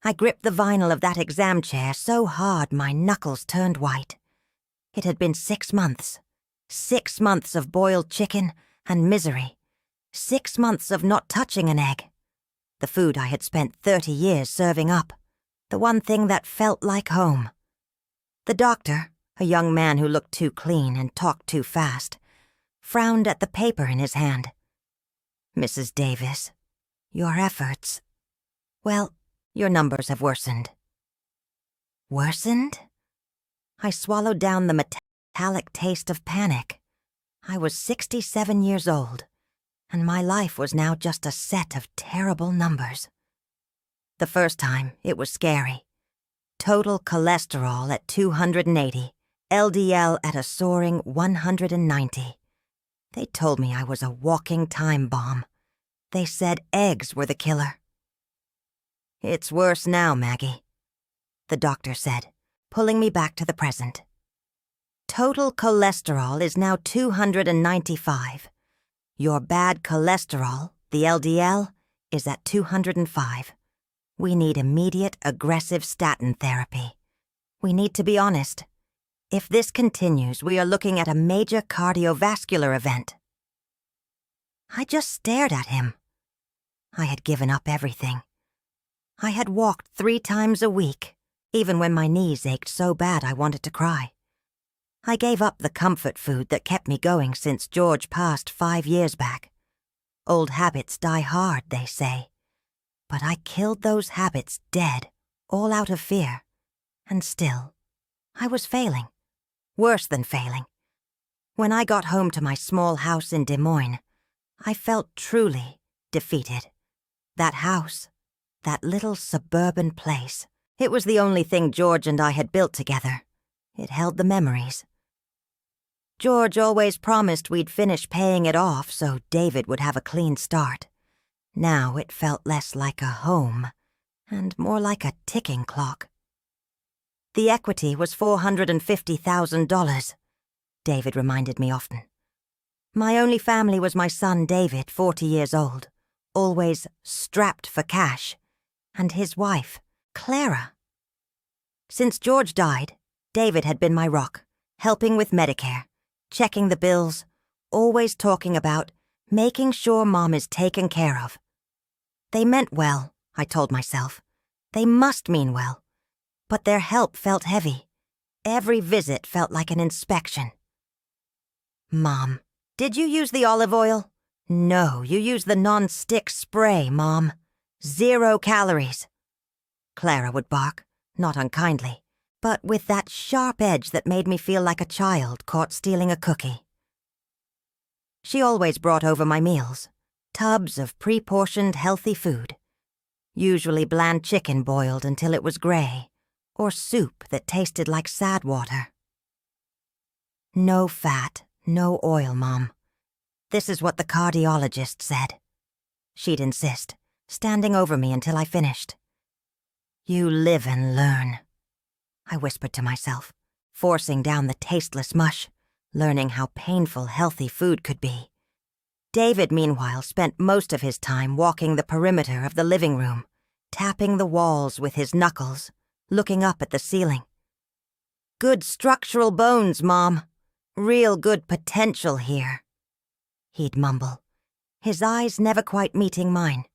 I gripped the vinyl of that exam chair so hard my knuckles turned white. It had been 6 months. 6 months of boiled chicken and misery. 6 months of not touching an egg. The food I had spent 30 years serving up. The one thing that felt like home. The doctor, a young man who looked too clean and talked too fast, frowned at the paper in his hand. "Mrs. Davis, your efforts... well, your numbers have worsened." Worsened? I swallowed down the metallic taste of panic. I was 67 years old, and my life was now just a set of terrible numbers. The first time, it was scary. Total cholesterol at 280, LDL at a soaring 190. They told me I was a walking time bomb. They said eggs were the killer. "It's worse now, Maggie," the doctor said, pulling me back to the present. "Total cholesterol is now 295. Your bad cholesterol, the LDL, is at 205. We need immediate aggressive statin therapy. We need to be honest. If this continues, we are looking at a major cardiovascular event." I just stared at him. I had given up everything. I had walked 3 times a week, even when my knees ached so bad I wanted to cry. I gave up the comfort food that kept me going since George passed 5 years back. Old habits die hard, they say. But I killed those habits dead, all out of fear. And still, I was failing. Worse than failing. When I got home to my small house in Des Moines, I felt truly defeated. That house, that little suburban place, it was the only thing George and I had built together. It held the memories. George always promised we'd finish paying it off so David would have a clean start. Now it felt less like a home, and more like a ticking clock. The equity was $450,000, David reminded me often. My only family was my son David, 40 years old, always strapped for cash, and his wife, Clara. Since George died, David had been my rock, helping with Medicare, checking the bills, always talking about making sure Mom is taken care of. They meant well, I told myself. They must mean well. But their help felt heavy. Every visit felt like an inspection. "Mom, did you use the olive oil?" "No, you used the non-stick spray, Mom. 0 calories." Clara would bark, not unkindly, but with that sharp edge that made me feel like a child caught stealing a cookie. She always brought over my meals, tubs of pre-portioned healthy food, usually bland chicken boiled until it was gray, or soup that tasted like sad water. "No fat, no oil, Mom. This is what the cardiologist said." She'd insist, standing over me until I finished. "You live and learn," I whispered to myself, forcing down the tasteless mush, learning how painful healthy food could be. David, meanwhile, spent most of his time walking the perimeter of the living room, tapping the walls with his knuckles, looking up at the ceiling. "Good structural bones, Mom. Real good potential here," he'd mumble, his eyes never quite meeting mine.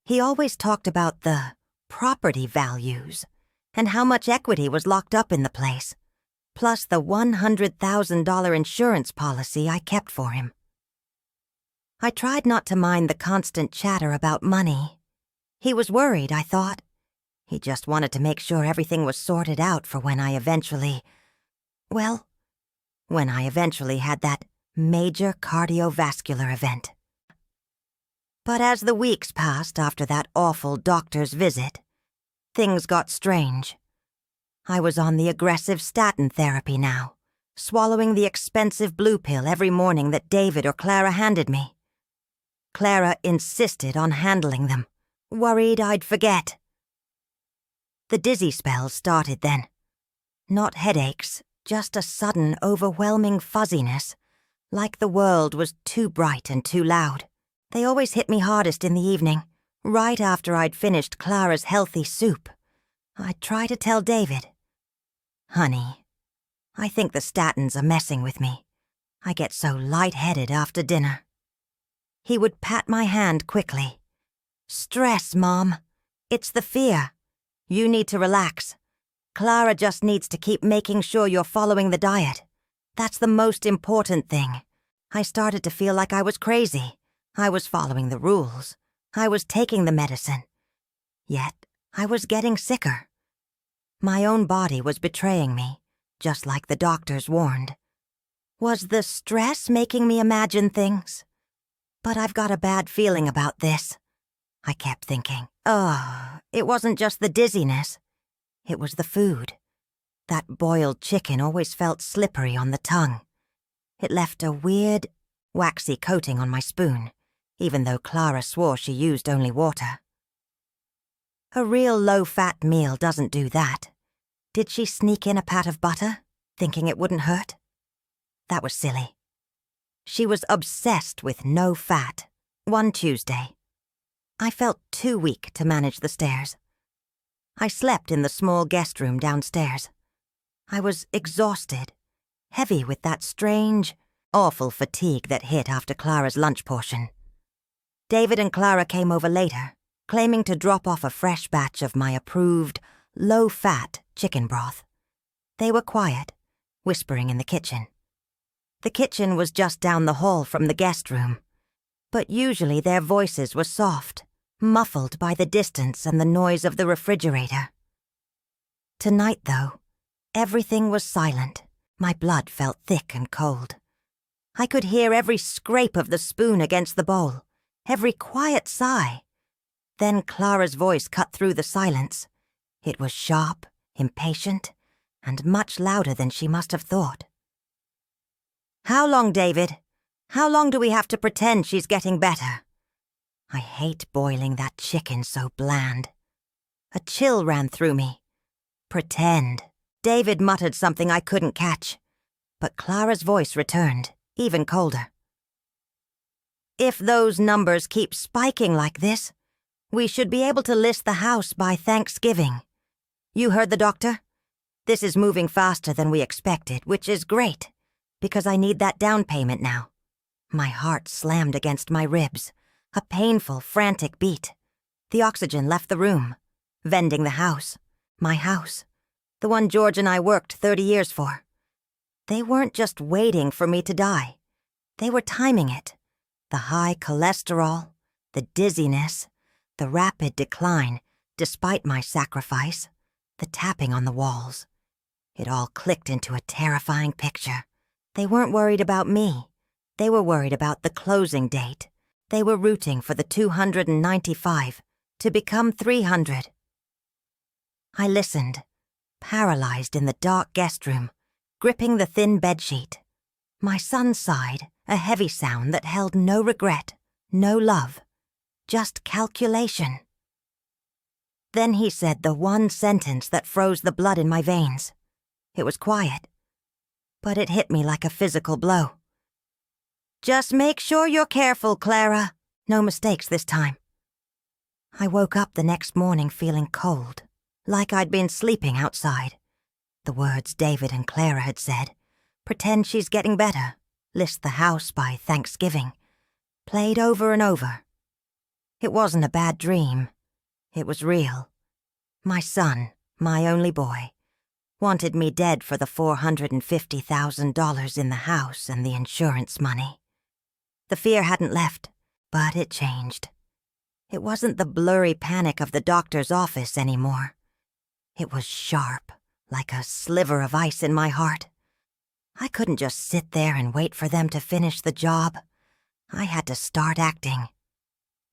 He always talked about the property values and how much equity was locked up in the place, plus the $100,000 insurance policy I kept for him. I tried not to mind the constant chatter about money. He was worried, I thought. He just wanted to make sure everything was sorted out for when I eventually had that major cardiovascular event. But as the weeks passed after that awful doctor's visit, things got strange. I was on the aggressive statin therapy now, swallowing the expensive blue pill every morning that David or Clara handed me. Clara insisted on handling them, worried I'd forget. The dizzy spells started then. Not headaches, just a sudden, overwhelming fuzziness, like the world was too bright and too loud. They always hit me hardest in the evening, Right after I'd finished Clara's healthy soup, I'd try to tell David, "Honey, I think the statins are messing with me. I get so lightheaded after dinner." He would pat my hand quickly. "Stress, Mom. It's the fear. You need to relax. Clara just needs to keep making sure you're following the diet. That's the most important thing." I started to feel like I was crazy. I was following the rules. I was taking the medicine. Yet, I was getting sicker. My own body was betraying me, just like the doctors warned. Was the stress making me imagine things? But I've got a bad feeling about this. I kept thinking, it wasn't just the dizziness. It was the food. That boiled chicken always felt slippery on the tongue. It left a weird, waxy coating on my spoon, even though Clara swore she used only water. A real low-fat meal doesn't do that. Did she sneak in a pat of butter, thinking it wouldn't hurt? That was silly. She was obsessed with no fat. One Tuesday, I felt too weak to manage the stairs. I slept in the small guest room downstairs. I was exhausted, heavy with that strange, awful fatigue that hit after Clara's lunch portion. David and Clara came over later, claiming to drop off a fresh batch of my approved, low-fat chicken broth. They were quiet, whispering in the kitchen. The kitchen was just down the hall from the guest room, but usually their voices were soft, muffled by the distance and the noise of the refrigerator. Tonight, though, everything was silent. My blood felt thick and cold. I could hear every scrape of the spoon against the bowl, every quiet sigh. Then Clara's voice cut through the silence. It was sharp, impatient, and much louder than she must have thought. "How long, David? How long do we have to pretend she's getting better?" I hate boiling that chicken so bland. A chill ran through me. Pretend. David muttered something I couldn't catch, but Clara's voice returned, even colder. "If those numbers keep spiking like this, we should be able to list the house by Thanksgiving. You heard the doctor? This is moving faster than we expected, which is great, because I need that down payment now." My heart slammed against my ribs, a painful, frantic beat. The oxygen left the room, vending the house, my house, the one George and I worked 30 years for. They weren't just waiting for me to die. They were timing it. The high cholesterol, the dizziness, the rapid decline, despite my sacrifice, the tapping on the walls. It all clicked into a terrifying picture. They weren't worried about me. They were worried about the closing date. They were rooting for the 295 to become 300. I listened, paralyzed in the dark guest room, gripping the thin bedsheet. My son sighed, a heavy sound that held no regret, no love, just calculation. Then he said the one sentence that froze the blood in my veins. It was quiet, but it hit me like a physical blow. "Just make sure you're careful, Clara. No mistakes this time." I woke up the next morning feeling cold, like I'd been sleeping outside. The words David and Clara had said, "Pretend she's getting better, list the house by Thanksgiving," played over and over. It wasn't a bad dream. It was real. My son, my only boy, wanted me dead for the $450,000 in the house and the insurance money. The fear hadn't left, but it changed. It wasn't the blurry panic of the doctor's office anymore. It was sharp, like a sliver of ice in my heart. I couldn't just sit there and wait for them to finish the job. I had to start acting.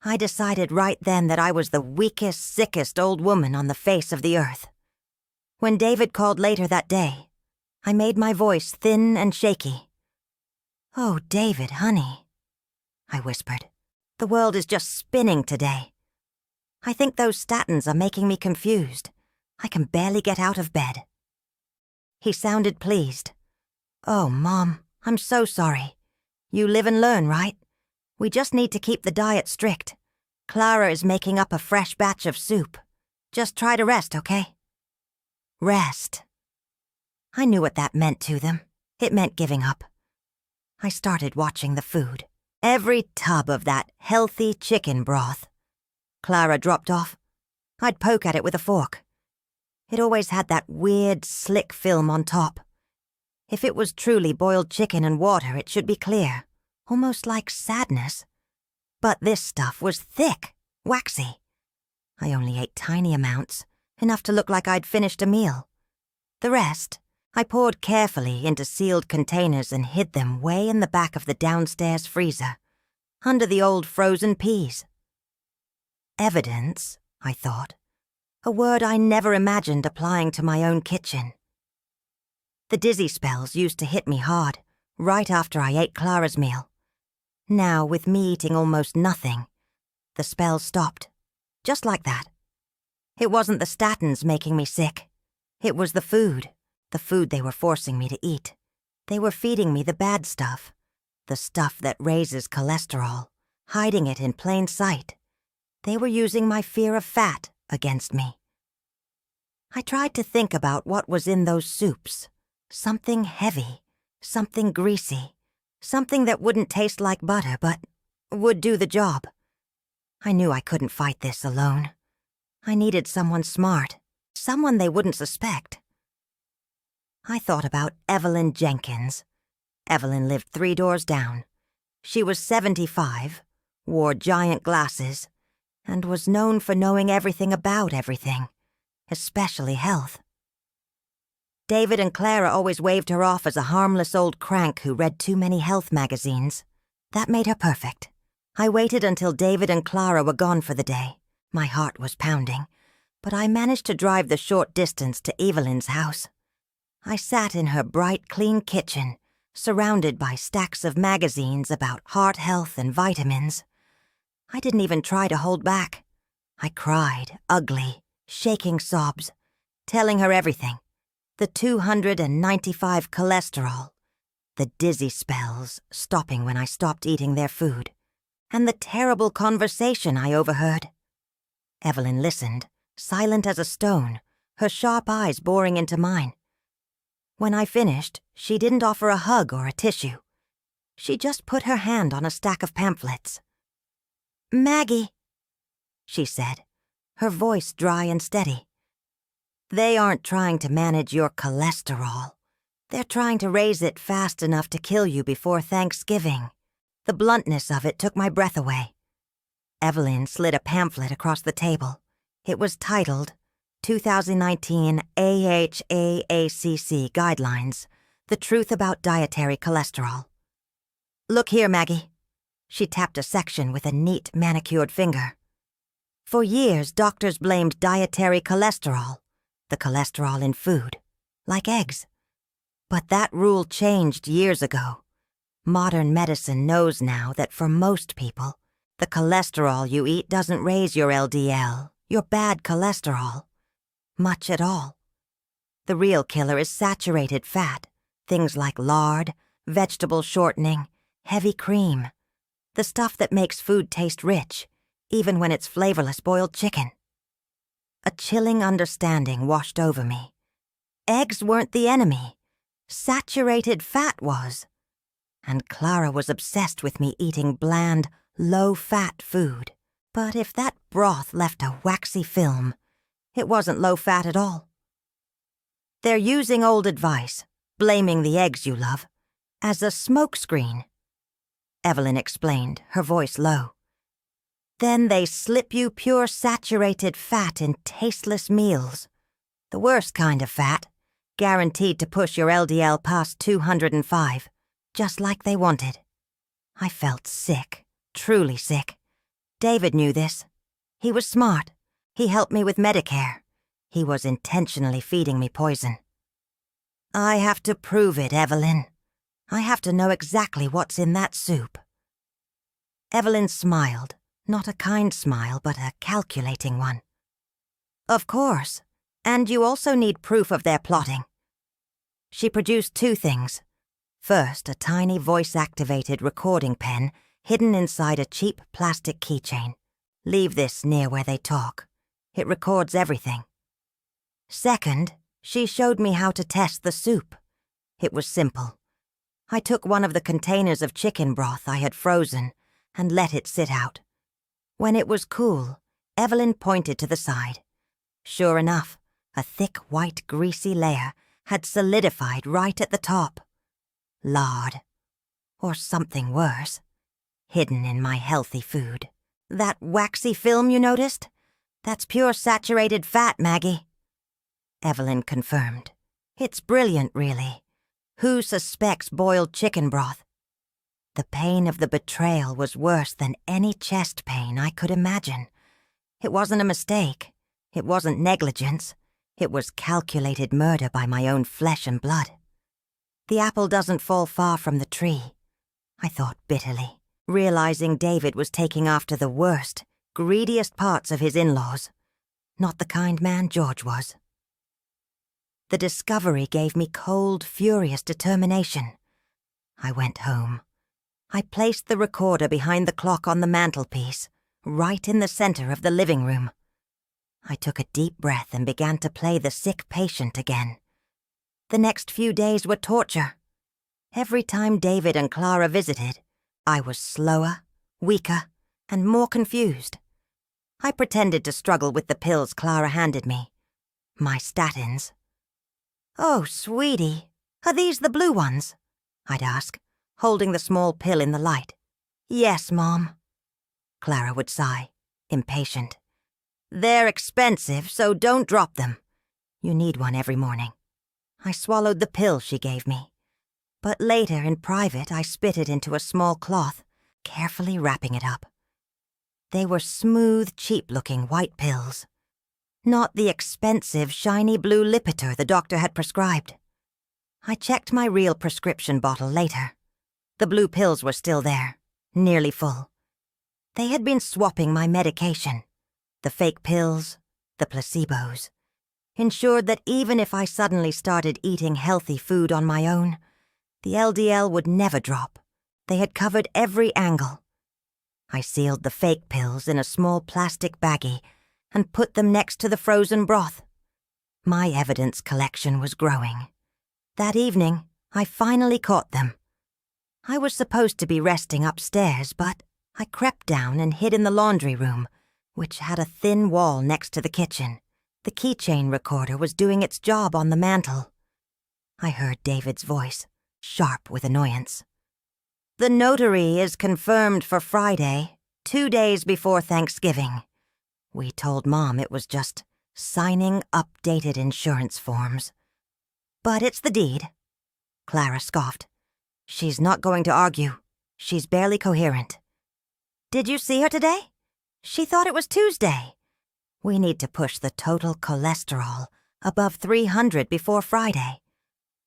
I decided right then that I was the weakest, sickest old woman on the face of the earth. When David called later that day, I made my voice thin and shaky. "Oh, David, honey," I whispered. "The world is just spinning today. I think those statins are making me confused. I can barely get out of bed." He sounded pleased. "Oh, Mom, I'm so sorry. You live and learn, right? We just need to keep the diet strict. Clara is making up a fresh batch of soup. Just try to rest, okay? Rest. I knew what that meant to them. It meant giving up. I started watching the food. Every tub of that healthy chicken broth. Clara dropped off. I'd poke at it with a fork. It always had that weird, slick film on top. If it was truly boiled chicken and water, it should be clear, almost like sadness. But this stuff was thick, waxy. I only ate tiny amounts, enough to look like I'd finished a meal. The rest, I poured carefully into sealed containers and hid them way in the back of the downstairs freezer, under the old frozen peas. Evidence, I thought, a word I never imagined applying to my own kitchen. The dizzy spells used to hit me hard, right after I ate Clara's meal. Now, with me eating almost nothing, the spells stopped, just like that. It wasn't the statins making me sick. It was the food they were forcing me to eat. They were feeding me the bad stuff, the stuff that raises cholesterol, hiding it in plain sight. They were using my fear of fat against me. I tried to think about what was in those soups. Something heavy, something greasy, something that wouldn't taste like butter but would do the job. I knew I couldn't fight this alone. I needed someone smart, someone they wouldn't suspect. I thought about Evelyn Jenkins. Evelyn lived 3 doors down. She was 75, wore giant glasses, and was known for knowing everything about everything, especially health. David and Clara always waved her off as a harmless old crank who read too many health magazines. That made her perfect. I waited until David and Clara were gone for the day. My heart was pounding, but I managed to drive the short distance to Evelyn's house. I sat in her bright, clean kitchen, surrounded by stacks of magazines about heart health and vitamins. I didn't even try to hold back. I cried, ugly, shaking sobs, telling her everything. The 295 cholesterol, the dizzy spells, stopping when I stopped eating their food, and the terrible conversation I overheard. Evelyn listened, silent as a stone, her sharp eyes boring into mine. When I finished, she didn't offer a hug or a tissue. She just put her hand on a stack of pamphlets. "Maggie," she said, her voice dry and steady. "They aren't trying to manage your cholesterol. They're trying to raise it fast enough to kill you before Thanksgiving." The bluntness of it took my breath away. Evelyn slid a pamphlet across the table. It was titled 2019 AHAACC Guidelines, The Truth About Dietary Cholesterol. "Look here, Maggie." She tapped a section with a neat, manicured finger. For years, doctors blamed dietary cholesterol, the cholesterol in food, like eggs. But that rule changed years ago. Modern medicine knows now that for most people, the cholesterol you eat doesn't raise your LDL, your bad cholesterol, much at all. The real killer is saturated fat, things like lard, vegetable shortening, heavy cream, the stuff that makes food taste rich, even when it's flavorless boiled chicken. A chilling understanding washed over me. Eggs weren't the enemy. Saturated fat was. And Clara was obsessed with me eating bland, low-fat food. But if that broth left a waxy film, it wasn't low-fat at all. "They're using old advice, blaming the eggs you love, as a smokescreen," Evelyn explained, her voice low. "Then they slip you pure saturated fat in tasteless meals. The worst kind of fat, guaranteed to push your LDL past 205, just like they wanted." I felt sick, truly sick. David knew this. He was smart. He helped me with Medicare. He was intentionally feeding me poison. "I have to prove it, Evelyn. I have to know exactly what's in that soup." Evelyn smiled, not a kind smile, but a calculating one. "Of course, and you also need proof of their plotting." She produced 2 things. First, a tiny voice-activated recording pen hidden inside a cheap plastic keychain. Leave this near where they talk. It records everything. Second, she showed me how to test the soup. It was simple. I took one of the containers of chicken broth I had frozen and let it sit out. When it was cool, Evelyn pointed to the side. Sure enough, a thick, white, greasy layer had solidified right at the top. Lard. Or something worse. Hidden in my healthy food. That waxy film you noticed? That's pure saturated fat, Maggie. Evelyn confirmed. It's brilliant, really. Who suspects boiled chicken broth? The pain of the betrayal was worse than any chest pain I could imagine. It wasn't a mistake. It wasn't negligence. It was calculated murder by my own flesh and blood. The apple doesn't fall far from the tree, I thought bitterly, realizing David was taking after the worst, greediest parts of his in-laws, not the kind man George was. The discovery gave me cold, furious determination. I went home. I placed the recorder behind the clock on the mantelpiece, right in the center of the living room. I took a deep breath and began to play the sick patient again. The next few days were torture. Every time David and Clara visited, I was slower, weaker, and more confused. I pretended to struggle with the pills Clara handed me. My statins. "Oh, sweetie, are these the blue ones?" I'd ask, holding the small pill in the light. "Yes, Mom." Clara would sigh, impatient. "They're expensive, so don't drop them. You need one every morning." I swallowed the pill she gave me. But later, in private, I spit it into a small cloth, carefully wrapping it up. They were smooth, cheap-looking white pills. Not the expensive, shiny blue Lipitor the doctor had prescribed. I checked my real prescription bottle later. The blue pills were still there, nearly full. They had been swapping my medication. The fake pills, the placebos. Ensured that even if I suddenly started eating healthy food on my own, the LDL would never drop. They had covered every angle. I sealed the fake pills in a small plastic baggie and put them next to the frozen broth. My evidence collection was growing. That evening, I finally caught them. I was supposed to be resting upstairs, but I crept down and hid in the laundry room, which had a thin wall next to the kitchen. The keychain recorder was doing its job on the mantel. I heard David's voice, sharp with annoyance. "The notary is confirmed for Friday, 2 days before Thanksgiving." We told Mom it was just signing updated insurance forms. "But it's the deed." Clara scoffed. "She's not going to argue. She's barely coherent." "Did you see her today? She thought it was Tuesday." "We need to push the total cholesterol above 300 before Friday.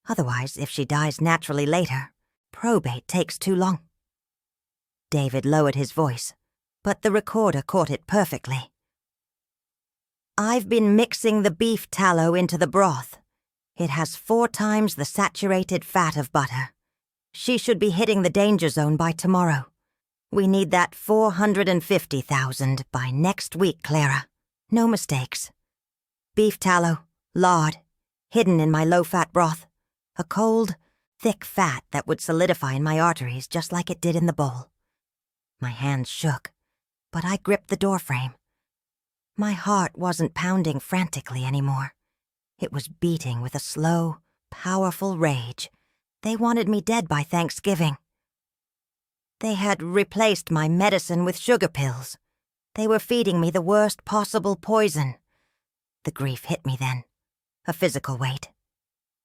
Otherwise, if she dies naturally later, probate takes too long." David lowered his voice, but the recorder caught it perfectly. "I've been mixing the beef tallow into the broth. It has 4 times the saturated fat of butter. She should be hitting the danger zone by tomorrow. We need that 450,000 by next week, Clara. No mistakes. Beef tallow, lard, hidden in my low-fat broth. A cold, thick fat that would solidify in my arteries just like it did in the bowl." My hands shook, but I gripped the doorframe. My heart wasn't pounding frantically anymore. It was beating with a slow, powerful rage. They wanted me dead by Thanksgiving. They had replaced my medicine with sugar pills. They were feeding me the worst possible poison. The grief hit me then, a physical weight.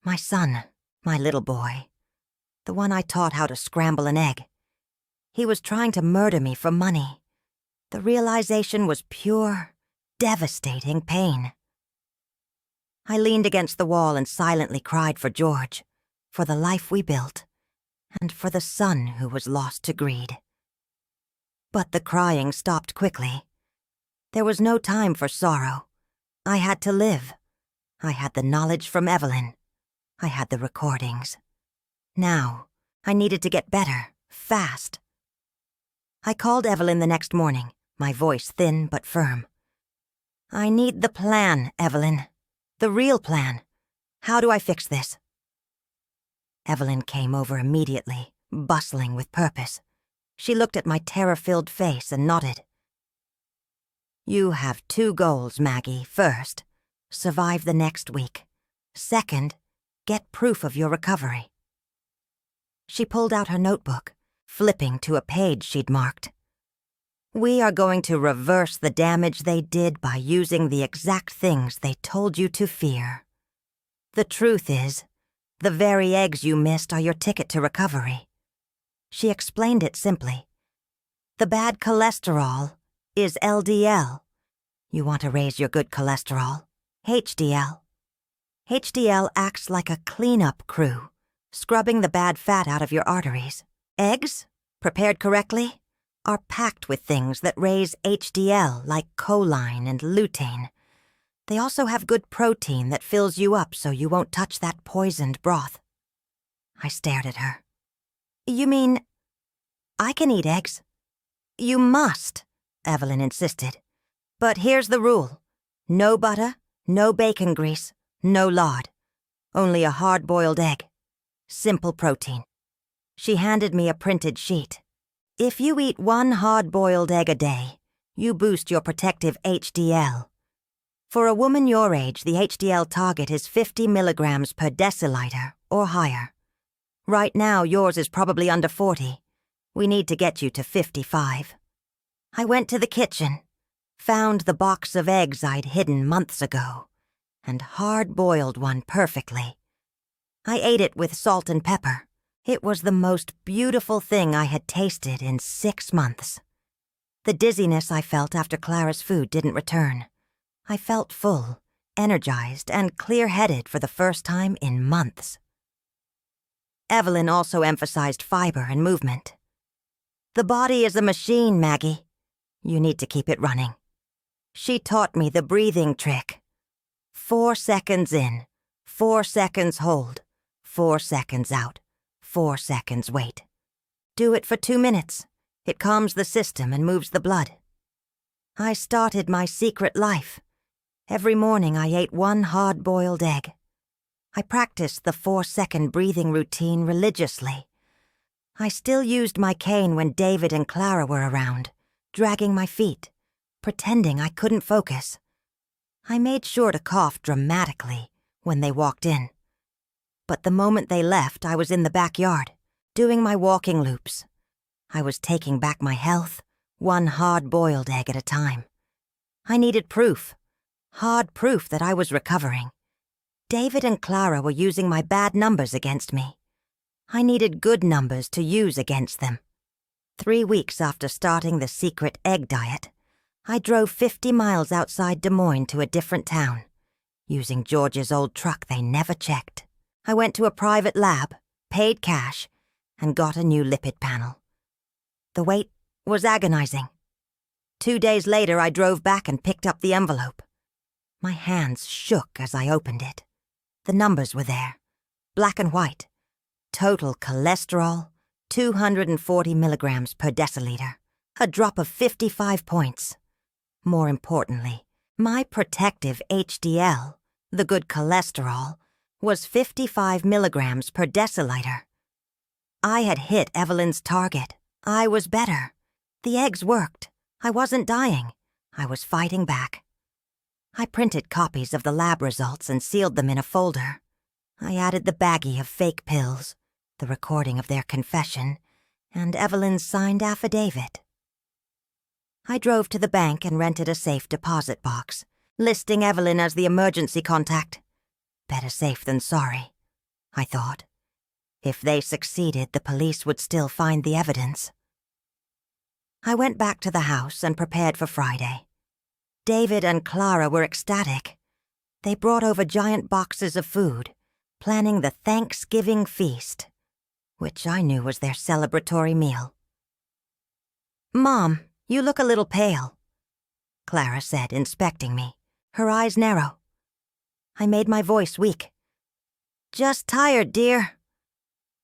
My son, my little boy, the one I taught how to scramble an egg. He was trying to murder me for money. The realization was pure, devastating pain. I leaned against the wall and silently cried for George, for the life we built, and for the son who was lost to greed. But the crying stopped quickly. There was no time for sorrow. I had to live. I had the knowledge from Evelyn. I had the recordings. Now, I needed to get better, fast. I called Evelyn the next morning, my voice thin but firm. "I need the plan, Evelyn. The real plan. How do I fix this?" Evelyn came over immediately, bustling with purpose. She looked at my terror-filled face and nodded. "You have 2 goals, Maggie. First, survive the next week. Second, get proof of your recovery." She pulled out her notebook, flipping to a page she'd marked. "We are going to reverse the damage they did by using the exact things they told you to fear. The truth is, the very eggs you missed are your ticket to recovery." She explained it simply. "The bad cholesterol is LDL. You want to raise your good cholesterol, HDL. HDL acts like a cleanup crew, scrubbing the bad fat out of your arteries. Eggs, prepared correctly, are packed with things that raise HDL like choline and lutein. They also have good protein that fills you up so you won't touch that poisoned broth." I stared at her. "You mean I can eat eggs?" "You must," Evelyn insisted. "But here's the rule. No butter, no bacon grease, no lard. Only a hard-boiled egg. Simple protein." She handed me a printed sheet. "If you eat 1 hard-boiled egg a day, you boost your protective HDL. For a woman your age, the HDL target is 50 milligrams per deciliter or higher. Right now, yours is probably under 40. We need to get you to 55. I went to the kitchen, found the box of eggs I'd hidden months ago, and hard-boiled one perfectly. I ate it with salt and pepper. It was the most beautiful thing I had tasted in 6 months. The dizziness I felt after Clara's food didn't return. I felt full, energized, and clear-headed for the first time in months. Evelyn also emphasized fiber and movement. "The body is a machine, Maggie. You need to keep it running." She taught me the breathing trick. 4 seconds in, 4 seconds hold, 4 seconds out, 4 seconds wait. Do it for 2 minutes. It calms the system and moves the blood. I started my secret life. Every morning I ate 1 hard-boiled egg. I practiced the 4-second breathing routine religiously. I still used my cane when David and Clara were around, dragging my feet, pretending I couldn't focus. I made sure to cough dramatically when they walked in. But the moment they left, I was in the backyard, doing my walking loops. I was taking back my health, 1 hard-boiled egg at a time. I needed proof. Hard proof that I was recovering. David and Clara were using my bad numbers against me. I needed good numbers to use against them. 3 weeks after starting the secret egg diet, I drove 50 miles outside Des Moines to a different town, using George's old truck they never checked. I went to a private lab, paid cash, and got a new lipid panel. The wait was agonizing. 2 days later, I drove back and picked up the envelope. My hands shook as I opened it. The numbers were there, black and white. Total cholesterol, 240 milligrams per deciliter, a drop of 55 points. More importantly, my protective HDL, the good cholesterol, was 55 milligrams per deciliter. I had hit Evelyn's target. I was better. The eggs worked. I wasn't dying. I was fighting back. I printed copies of the lab results and sealed them in a folder. I added the baggie of fake pills, the recording of their confession, and Evelyn's signed affidavit. I drove to the bank and rented a safe deposit box, listing Evelyn as the emergency contact. Better safe than sorry, I thought. If they succeeded, the police would still find the evidence. I went back to the house and prepared for Friday. David and Clara were ecstatic. They brought over giant boxes of food, planning the Thanksgiving feast, which I knew was their celebratory meal. "Mom, you look a little pale," Clara said, inspecting me, her eyes narrow. I made my voice weak. "Just tired, dear.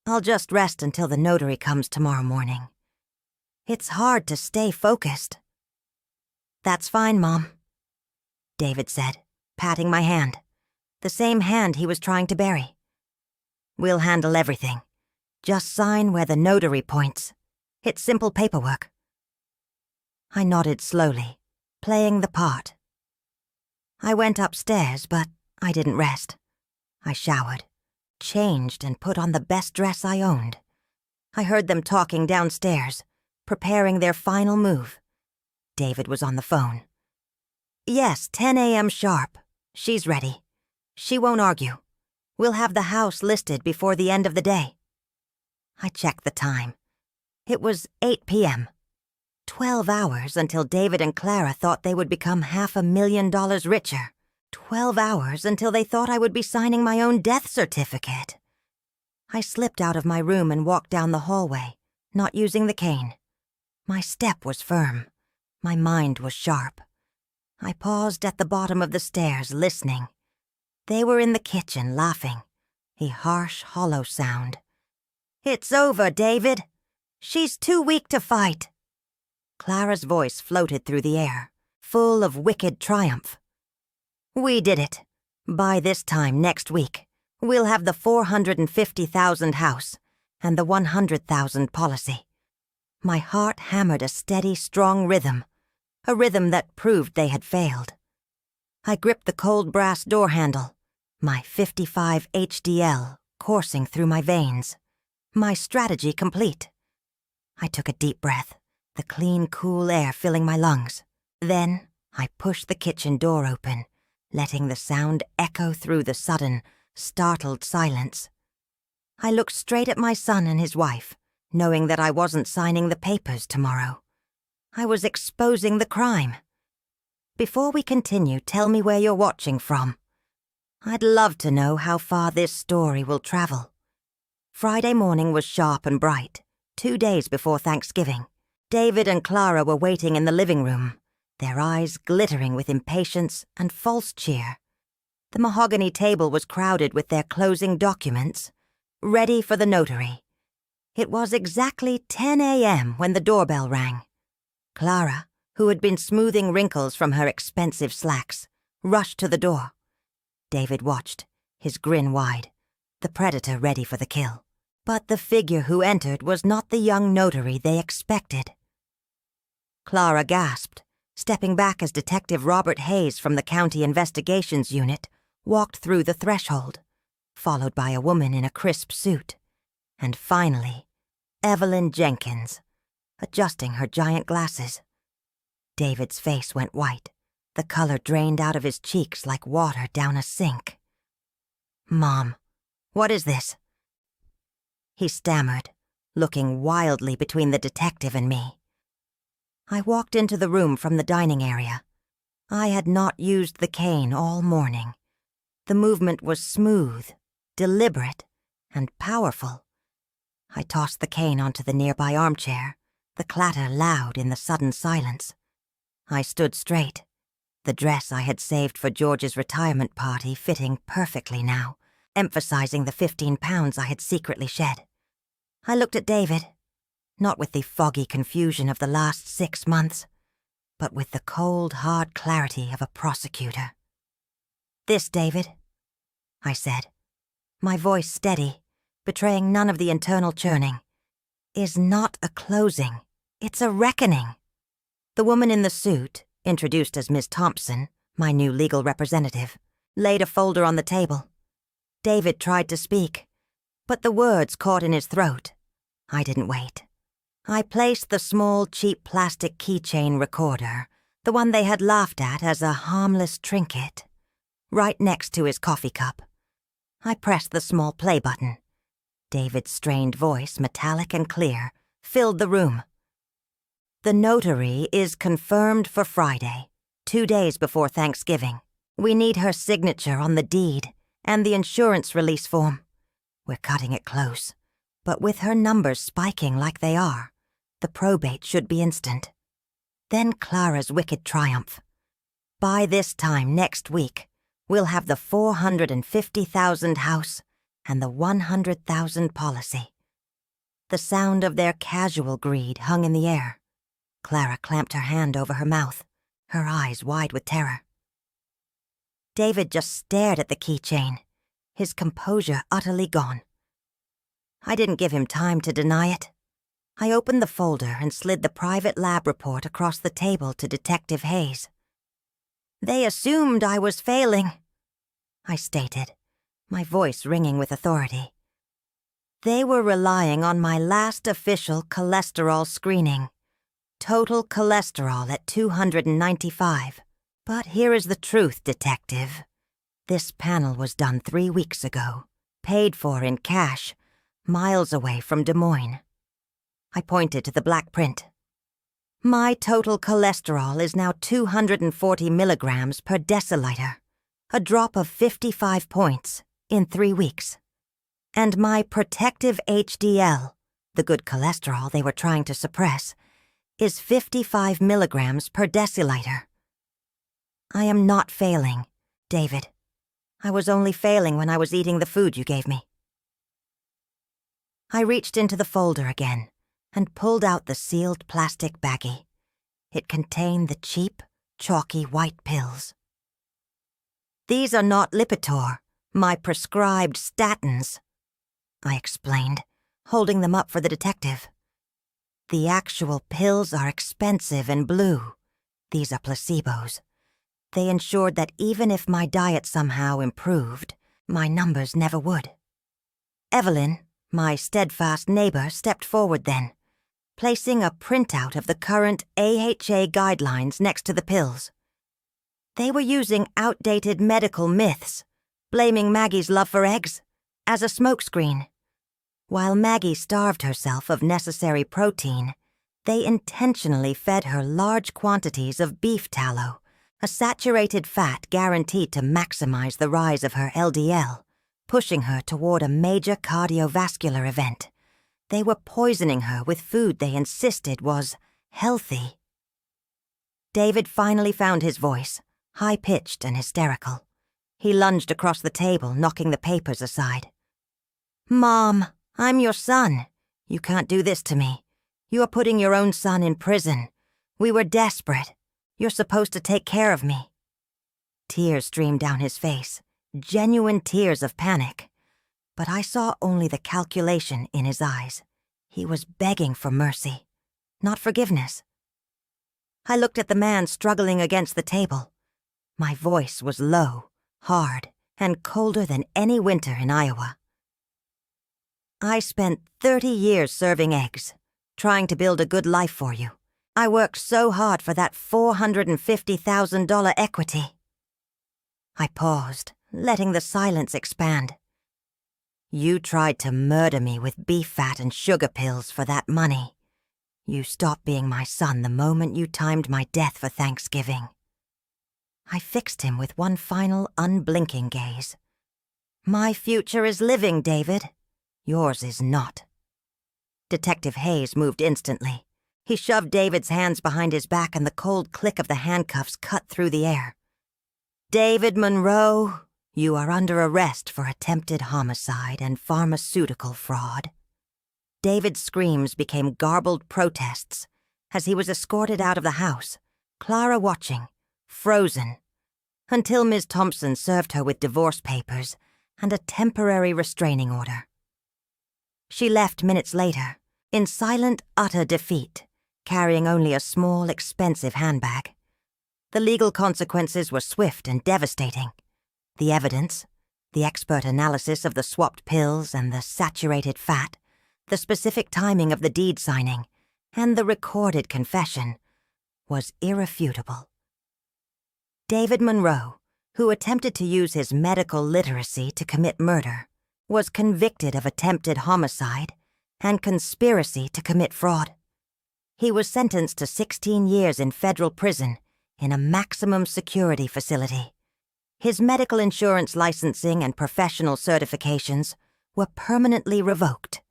I'll just rest until the notary comes tomorrow morning. It's hard to stay focused." "That's fine, Mom," David said, patting my hand, the same hand he was trying to bury. "We'll handle everything. Just sign where the notary points. It's simple paperwork." I nodded slowly, playing the part. I went upstairs, but I didn't rest. I showered, changed, and put on the best dress I owned. I heard them talking downstairs, preparing their final move. David was on the phone. "Yes, 10 a.m. sharp. She's ready. She won't argue. We'll have the house listed before the end of the day." I checked the time. It was 8 p.m. 12 hours until David and Clara thought they would become $500,000 richer. 12 hours until they thought I would be signing my own death certificate. I slipped out of my room and walked down the hallway, not using the cane. My step was firm. My mind was sharp. I paused at the bottom of the stairs, listening. They were in the kitchen, laughing, a harsh, hollow sound. "It's over, David. She's too weak to fight." Clara's voice floated through the air, full of wicked triumph. "We did it. By this time next week, we'll have the 450,000 house and the 100,000 policy." My heart hammered a steady, strong rhythm, a rhythm that proved they had failed. I gripped the cold brass door handle, my 55 HDL coursing through my veins, my strategy complete. I took a deep breath, the clean, cool air filling my lungs. Then I pushed the kitchen door open, letting the sound echo through the sudden, startled silence. I looked straight at my son and his wife, knowing that I wasn't signing the papers tomorrow. I was exposing the crime. "Before we continue, tell me where you're watching from. I'd love to know how far this story will travel." Friday morning was sharp and bright, 2 days before Thanksgiving. David and Clara were waiting in the living room, their eyes glittering with impatience and false cheer. The mahogany table was crowded with their closing documents, ready for the notary. It was exactly 10 a.m. when the doorbell rang. Clara, who had been smoothing wrinkles from her expensive slacks, rushed to the door. David watched, his grin wide, the predator ready for the kill. But the figure who entered was not the young notary they expected. Clara gasped, stepping back as Detective Robert Hayes from the County Investigations Unit walked through the threshold, followed by a woman in a crisp suit. And finally, Evelyn Jenkins, adjusting her giant glasses. David's face went white, the color drained out of his cheeks like water down a sink. "Mom, what is this?" he stammered, looking wildly between the detective and me. I walked into the room from the dining area. I had not used the cane all morning. The movement was smooth, deliberate, and powerful. I tossed the cane onto the nearby armchair, the clatter loud in the sudden silence. I stood straight, the dress I had saved for George's retirement party fitting perfectly now, emphasizing the 15 pounds I had secretly shed. I looked at David, not with the foggy confusion of the last 6 months, but with the cold, hard clarity of a prosecutor. "This, David," I said, my voice steady, betraying none of the internal churning, "is not a closing. It's a reckoning." The woman in the suit, introduced as Miss Thompson, my new legal representative, laid a folder on the table. David tried to speak, but the words caught in his throat. I didn't wait. I placed the small, cheap plastic keychain recorder, the one they had laughed at as a harmless trinket, right next to his coffee cup. I pressed the small play button. David's strained voice, metallic and clear, filled the room. "The notary is confirmed for Friday, 2 days before Thanksgiving. We need her signature on the deed and the insurance release form. We're cutting it close, but with her numbers spiking like they are, the probate should be instant." Then Clara's wicked triumph. "By this time next week, we'll have the 450,000 house and the 100,000 policy." The sound of their casual greed hung in the air. Clara clamped her hand over her mouth, her eyes wide with terror. David just stared at the keychain, his composure utterly gone. I didn't give him time to deny it. I opened the folder and slid the private lab report across the table to Detective Hayes. "They assumed I was failing," I stated, my voice ringing with authority. "They were relying on my last official cholesterol screening. Total cholesterol at 295. But here is the truth, Detective. This panel was done 3 weeks ago, paid for in cash, miles away from Des Moines." I pointed to the black print. "My total cholesterol is now 240 milligrams per deciliter, a drop of 55 points in 3 weeks. And my protective HDL, the good cholesterol they were trying to suppress, is 55 milligrams per deciliter. I am not failing, David. I was only failing when I was eating the food you gave me." I reached into the folder again and pulled out the sealed plastic baggie. It contained the cheap, chalky white pills. "These are not Lipitor, my prescribed statins," I explained, holding them up for the detective. "The actual pills are expensive and blue. These are placebos. They ensured that even if my diet somehow improved, my numbers never would." Evelyn, my steadfast neighbor, stepped forward then, placing a printout of the current AHA guidelines next to the pills. They were using outdated medical myths, blaming Maggie's love for eggs as a smokescreen. While Maggie starved herself of necessary protein, they intentionally fed her large quantities of beef tallow, a saturated fat guaranteed to maximize the rise of her LDL, pushing her toward a major cardiovascular event. They were poisoning her with food they insisted was healthy. David finally found his voice, high-pitched and hysterical. He lunged across the table, knocking the papers aside. "Mom, I'm your son. You can't do this to me. You are putting your own son in prison. We were desperate. You're supposed to take care of me." Tears streamed down his face, genuine tears of panic. But I saw only the calculation in his eyes. He was begging for mercy, not forgiveness. I looked at the man struggling against the table. My voice was low, hard, and colder than any winter in Iowa. "I spent 30 years serving eggs, trying to build a good life for you. I worked so hard for that $450,000 equity." I paused, letting the silence expand. "You tried to murder me with beef fat and sugar pills for that money. You stopped being my son the moment you timed my death for Thanksgiving." I fixed him with one final unblinking gaze. "My future is living, David. Yours is not." Detective Hayes moved instantly. He shoved David's hands behind his back and the cold click of the handcuffs cut through the air. "David Monroe, you are under arrest for attempted homicide and pharmaceutical fraud." David's screams became garbled protests as he was escorted out of the house, Clara watching, frozen, until Ms. Thompson served her with divorce papers and a temporary restraining order. She left minutes later, in silent, utter defeat, carrying only a small, expensive handbag. The legal consequences were swift and devastating. The evidence, the expert analysis of the swapped pills and the saturated fat, the specific timing of the deed signing, and the recorded confession, was irrefutable. David Monroe, who attempted to use his medical literacy to commit murder, was convicted of attempted homicide and conspiracy to commit fraud. He was sentenced to 16 years in federal prison in a maximum security facility. His medical insurance licensing and professional certifications were permanently revoked.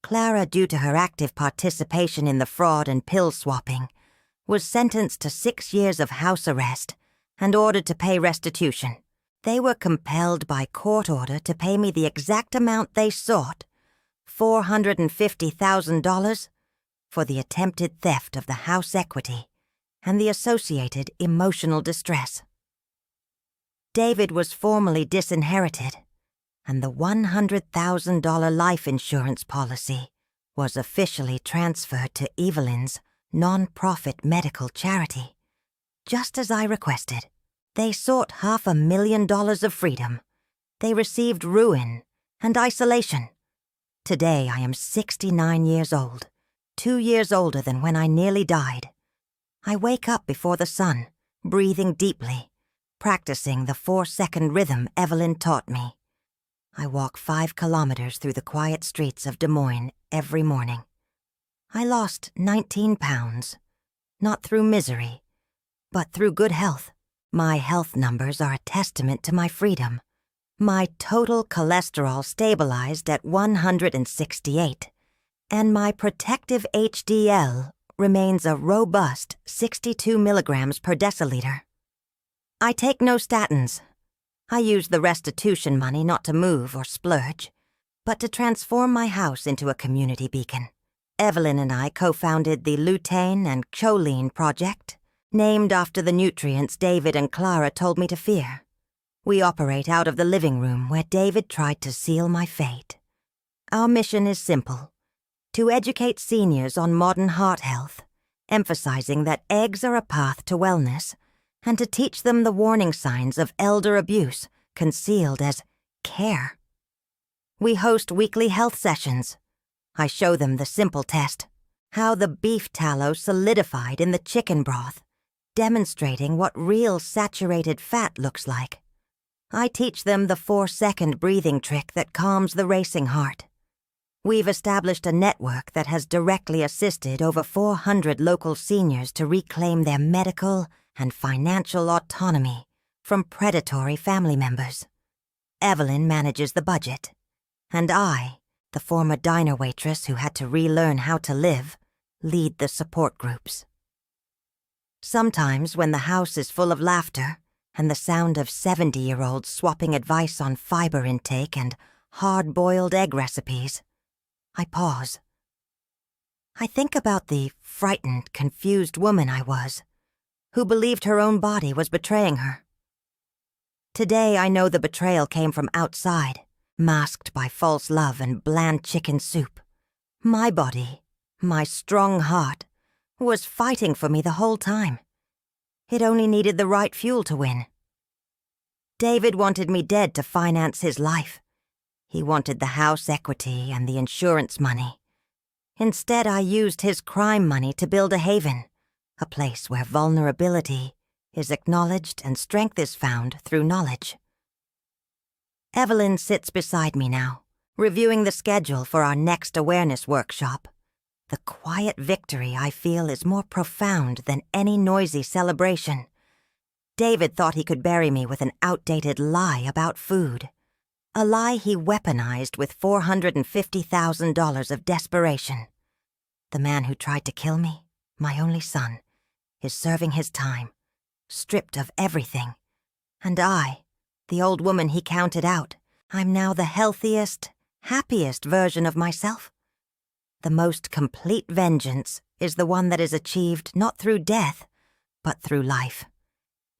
Clara, due to her active participation in the fraud and pill swapping, was sentenced to 6 years of house arrest and ordered to pay restitution. They were compelled by court order to pay me the exact amount they sought, $450,000, for the attempted theft of the house equity and the associated emotional distress. David was formally disinherited, and the $100,000 life insurance policy was officially transferred to Evelyn's non-profit medical charity. Just as I requested, they sought $500,000 of freedom. They received ruin and isolation. Today I am 69 years old, 2 years older than when I nearly died. I wake up before the sun, breathing deeply, practicing the 4-second rhythm Evelyn taught me. I walk 5 kilometers through the quiet streets of Des Moines every morning. I lost 19 pounds, not through misery, but through good health. My health numbers are a testament to my freedom. My total cholesterol stabilized at 168, and my protective HDL remains a robust 62 milligrams per deciliter. I take no statins. I use the restitution money not to move or splurge, but to transform my house into a community beacon. Evelyn and I co-founded the lutein and choline project, named after the nutrients David and Clara told me to fear. We operate out of the living room where David tried to seal my fate. Our mission is simple: to educate seniors on modern heart health, emphasizing that eggs are a path to wellness, and to teach them the warning signs of elder abuse concealed as care. We host weekly health sessions. I show them the simple test: how the beef tallow solidified in the chicken broth, demonstrating what real saturated fat looks like. I teach them the 4-second breathing trick that calms the racing heart. We've established a network that has directly assisted over 400 local seniors to reclaim their medical and financial autonomy from predatory family members. Evelyn manages the budget, and I, the former diner waitress who had to relearn how to live, lead the support groups. Sometimes when the house is full of laughter and the sound of 70-year-olds swapping advice on fiber intake and hard-boiled egg recipes, I pause. I think about the frightened, confused woman I was, who believed her own body was betraying her. Today I know the betrayal came from outside, masked by false love and bland chicken soup. My body, my strong heart, was fighting for me the whole time. It only needed the right fuel to win. David wanted me dead to finance his life. He wanted the house equity and the insurance money. Instead, I used his crime money to build a haven, a place where vulnerability is acknowledged and strength is found through knowledge. Evelyn sits beside me now, reviewing the schedule for our next awareness workshop. The quiet victory I feel is more profound than any noisy celebration. David thought he could bury me with an outdated lie about food, a lie he weaponized with $450,000 of desperation. The man who tried to kill me, my only son, is serving his time, stripped of everything. And I, the old woman he counted out, I'm now the healthiest, happiest version of myself. The most complete vengeance is the one that is achieved not through death, but through life.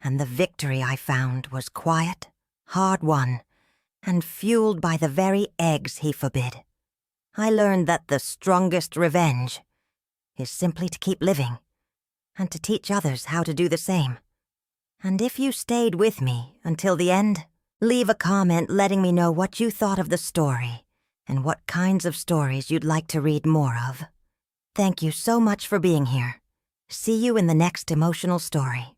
And the victory I found was quiet, hard-won, and fueled by the very eggs he forbid. I learned that the strongest revenge is simply to keep living, and to teach others how to do the same. And if you stayed with me until the end, leave a comment letting me know what you thought of the story and what kinds of stories you'd like to read more of. Thank you so much for being here. See you in the next emotional story.